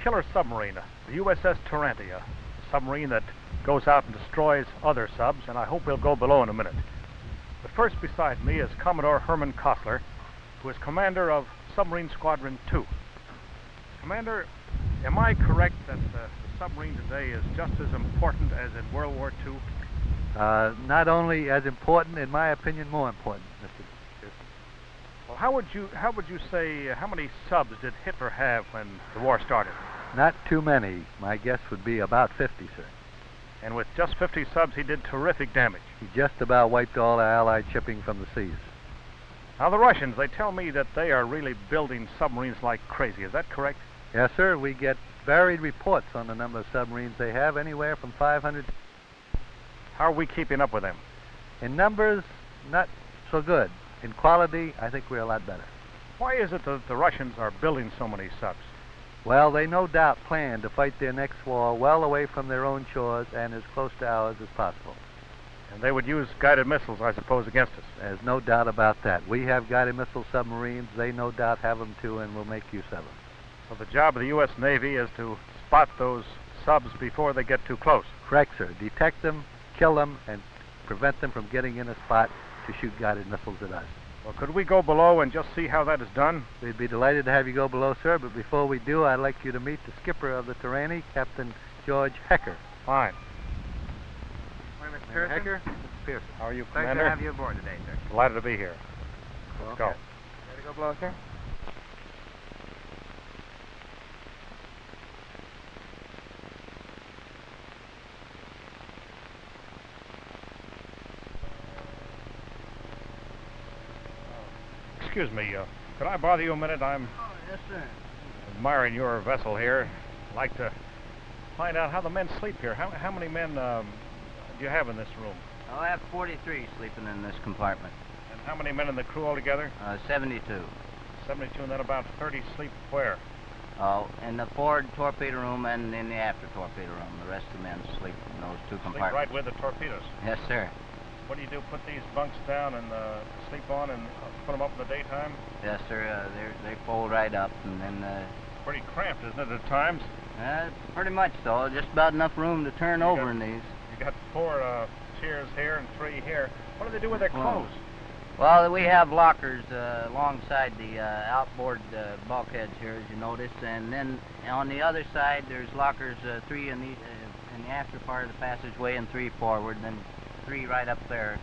killer submarine, the USS Tirante, a submarine that goes out and destroys other subs, and I hope we'll go below in a minute. But first beside me is Commodore Herman Kossler, who is commander of Submarine Squadron 2. Commander, am I correct that the submarine today is just as important as in World War II? Not only as important, in my opinion, more important, Mr. Pearson. Well, how would you say, how many subs did Hitler have when the war started? Not too many. My guess would be about 50, sir. And with just 50 subs, he did terrific damage. He just about wiped all our Allied shipping from the seas. Now, the Russians, they tell me that they are really building submarines like crazy. Is that correct? Yes, sir. We get varied reports on the number of submarines they have, anywhere from 500. How are we keeping up with them? In numbers, not so good. In quality, I think we're a lot better. Why is it that the Russians are building so many subs? Well, they no doubt plan to fight their next war well away from their own shores and as close to ours as possible. And they would use guided missiles, I suppose, against us. There's no doubt about that. We have guided missile submarines. They no doubt have them too, and will make use of them. So the job of the U.S. Navy is to spot those subs before they get too close. Correct, sir. Detect them, kill them, and prevent them from getting in a spot to shoot guided missiles at us. Well, could we go below and just see how that is done? We'd be delighted to have you go below, sir, but before we do, I'd like you to meet the skipper of the Tirante, Captain George Hecker. Fine. Morning, Mr. Pearson. Hecker? Mr. Pearson. How are you, Pleasure Commander? to have you aboard today, sir. Delighted to be here. Let's go. Ready to go below, sir? Excuse me, could I bother you a minute? I'm Yes, sir. admiring your vessel here. I'd like to find out how the men sleep here. How many men do you have in this room? I have 43 sleeping in this compartment. And how many men in the crew altogether? 72. 72, and then about 30 sleep where? In the forward torpedo room and in the after torpedo room. The rest of the men sleep in those two Sleep compartments. right with the torpedoes. Yes, sir. What do you do? Put these bunks down and sleep on and put them up in the daytime? Yes, sir. They fold right up, and then Pretty cramped, isn't it, at times? pretty much so. Just about enough room to turn over in these. You got 4 chairs here and 3 here. What do they do with their clothes? Well, we have lockers alongside the outboard bulkheads here, as you notice, and then on the other side there's lockers 3 in the after part of the passageway and 3 forward, then 3 right up there.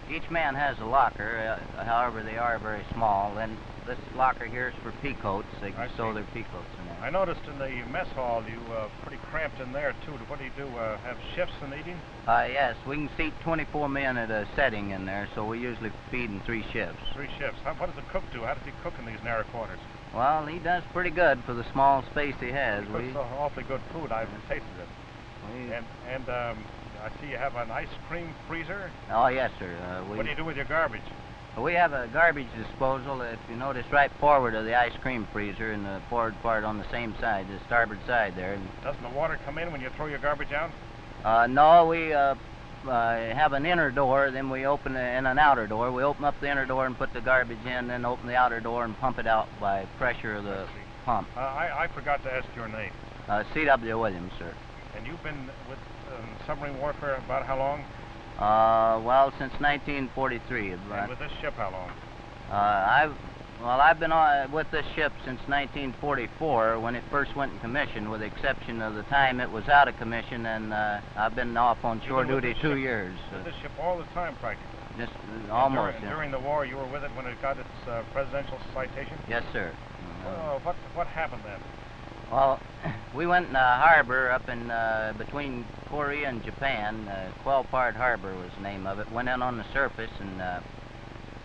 Each man has a locker, however they are very small, and this locker here is for peacoats. They can stow their peacoats in there. I noticed in the mess hall you pretty cramped in there too. What do you do? Have shifts in eating? Yes, we can seat 24 men at a setting in there, so we usually feed in 3 shifts. 3 shifts. What does the cook do? How does he cook in these narrow quarters? Well, he does pretty good for the small space he has. He cooks awfully good food. I've tasted it. And I see you have an ice cream freezer. Oh, yes, sir. What do you do with your garbage? We have a garbage disposal, if you notice, right forward of the ice cream freezer in the forward part on the same side, the starboard side there. Doesn't the water come in when you throw your garbage out? No, we have an inner door, then we open and an outer door. We open up the inner door and put the garbage in, then open the outer door and pump it out by pressure of the pump. I forgot to ask your name. C.W. Williams, sir. And you've been with submarine warfare about how long? Well, since 1943. And with this ship, how long? I've been with this ship since 1944 when it first went in commission, with the exception of the time it was out of commission, and I've been off on shore duty 2 years. With this ship all the time, practically? Just almost. During the war, you were with it when it got its presidential citation? Yes, sir. What happened then? Well, we went in the harbor up in between Korea and Japan. Quellpart Harbor was the name of it. Went in on the surface and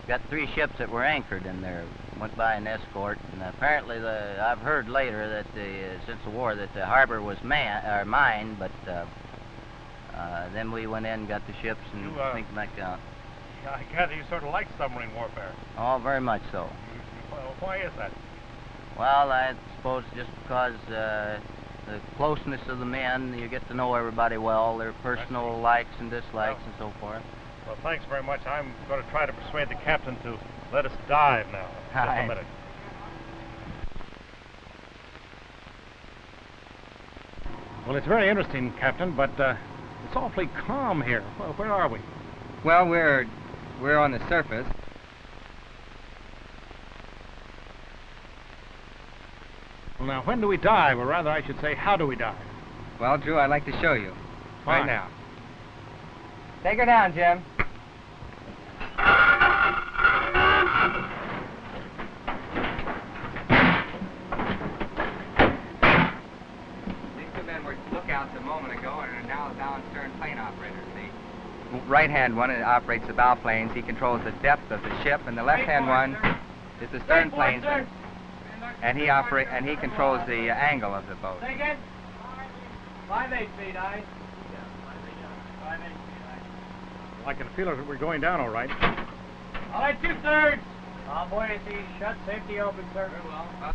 got 3 ships that were anchored in there. Went by an escort, and apparently I've heard later that since the war that the harbor was mined, but then we went in and got the ships and sink them back out. I gather you sort of like submarine warfare. Oh, very much so. Well, why is that? Well, I suppose just because the closeness of the men, you get to know everybody well, their personal likes and dislikes and so forth. Well, thanks very much. I'm going to try to persuade the captain to let us dive now. Just a minute. Well, it's very interesting, Captain, but it's awfully calm here. Well, where are we? Well, we're on the surface. Well, now, when do we dive? Or rather, I should say, how do we dive? Well, Drew, I'd like to show you. Fine. Right now. Take her down, Jim. These two men were lookouts a moment ago and are now down stern plane operators, see? Right-hand one operates the bow planes. He controls the depth of the ship, and the left-hand one is the stern planes. And he controls the angle of the boat. Say again? 5/8 feet, aye. Yeah, 5/8 feet, Well, I can feel it. We're going down all right. aye. All right, 2/3. All buoyancy shut, safety open, sir. Very well.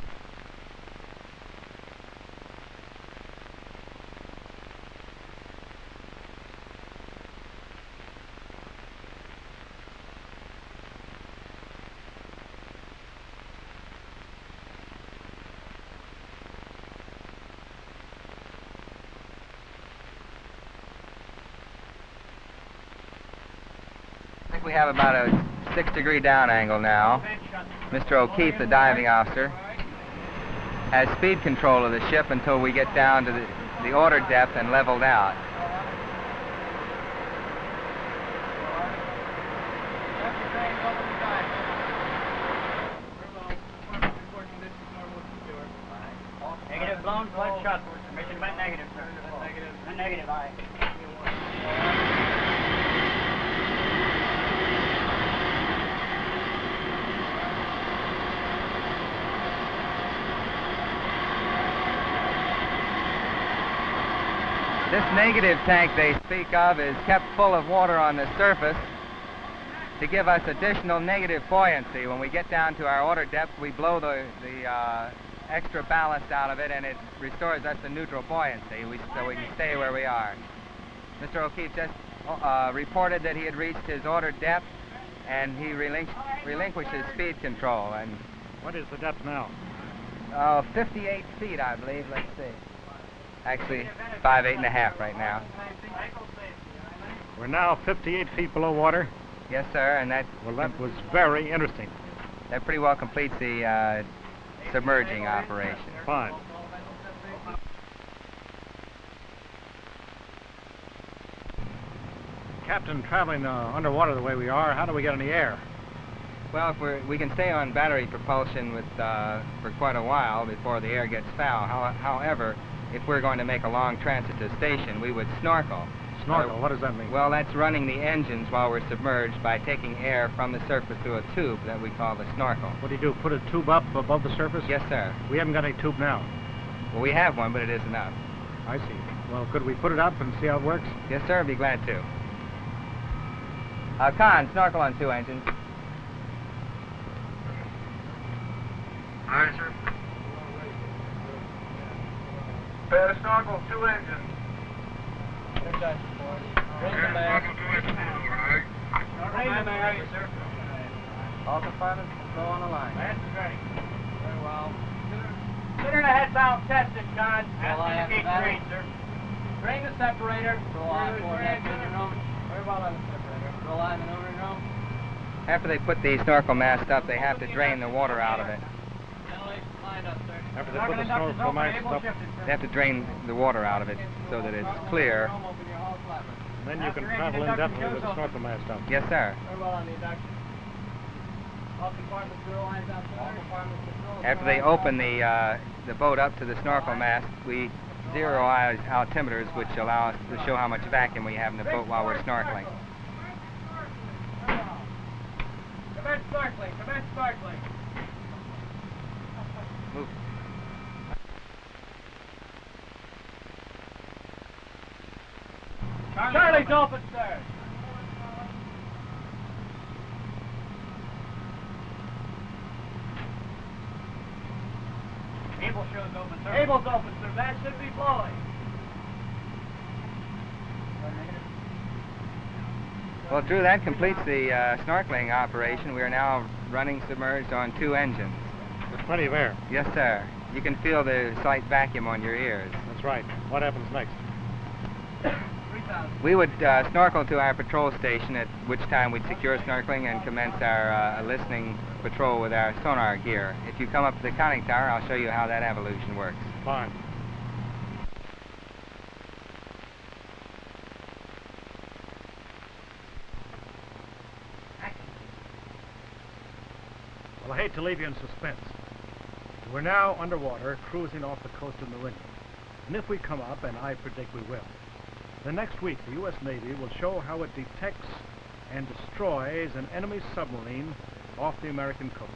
We have about a 6-degree down angle now. Mr. O'Keefe, the diving officer, has speed control of the ship until we get down to the ordered depth and leveled out. Negative blown, flood shut. Mission went negative, sir. Negative. Negative, aye. This negative tank they speak of is kept full of water on the surface to give us additional negative buoyancy. When we get down to our order depth, we blow the extra ballast out of it, and it restores us the neutral buoyancy, so we can stay where we are. Mr. O'Keefe just reported that he had reached his ordered depth, and he relinquished his speed control. And What is the depth now? 58 feet, I believe. Let's see. Actually, 8.5 right now. We're now 58 feet below water. Yes, sir, and that was very interesting. that pretty well completes the submerging operation. Fine. Captain, traveling underwater the way we are, how do we get any air? Well, if we can stay on battery propulsion for quite a while before the air gets foul. However, if we're going to make a long transit to station, we would snorkel. Snorkel, what does that mean? Well, that's running the engines while we're submerged by taking air from the surface through a tube that we call the snorkel. What do you do, put a tube up above the surface? Yes, sir. We haven't got any tube now. Well, we have one, but it isn't up. I see. Well, could we put it up and see how it works? Yes, sir, I'd be glad to. Con, snorkel on 2 engines. All right, sir. Better snorkel 2 engines. Bring the mag. Bring the mag, sir. All compartments go on the line. That's ready. Very well. Consider the head valve tested, John. Well, I have Gate that. green, sir. Drain the separator. Roll on for next engine room. Very well on the separator. Roll on maneuvering room. After they put the snorkel mast up, they have to drain the water out of it. Ventilation lined up, sir. After they put the snorkel mast up, They have to drain the water out of it so that it's clear. then you can travel indefinitely with the snorkel mast up. Yes, sir. Very well on the induction. All compartments, zero lines out there. All compartments, control. After they open the boat up to the snorkel mast, we zero our altimeters, which allow us to show how much vacuum we have in the boat while we're snorkeling. Commence snorkeling. Commence snorkeling. Move. Charlie's open, sir. Cable shows open, sir. Cable's open, sir. That should be blowing. Well, Drew, that completes the snorkeling operation. We are now running submerged on 2 engines. There's plenty of air. Yes, sir. You can feel the slight vacuum on your ears. That's right. What happens next? We would snorkel to our patrol station, at which time we'd secure snorkeling and commence our listening patrol with our sonar gear. If you come up to the conning tower, I'll show you how that evolution works. Fine. Well, I hate to leave you in suspense. We're now underwater, cruising off the coast of New England. And if we come up, and I predict we will, the next week the U.S. Navy will show how it detects and destroys an enemy submarine off the American coast.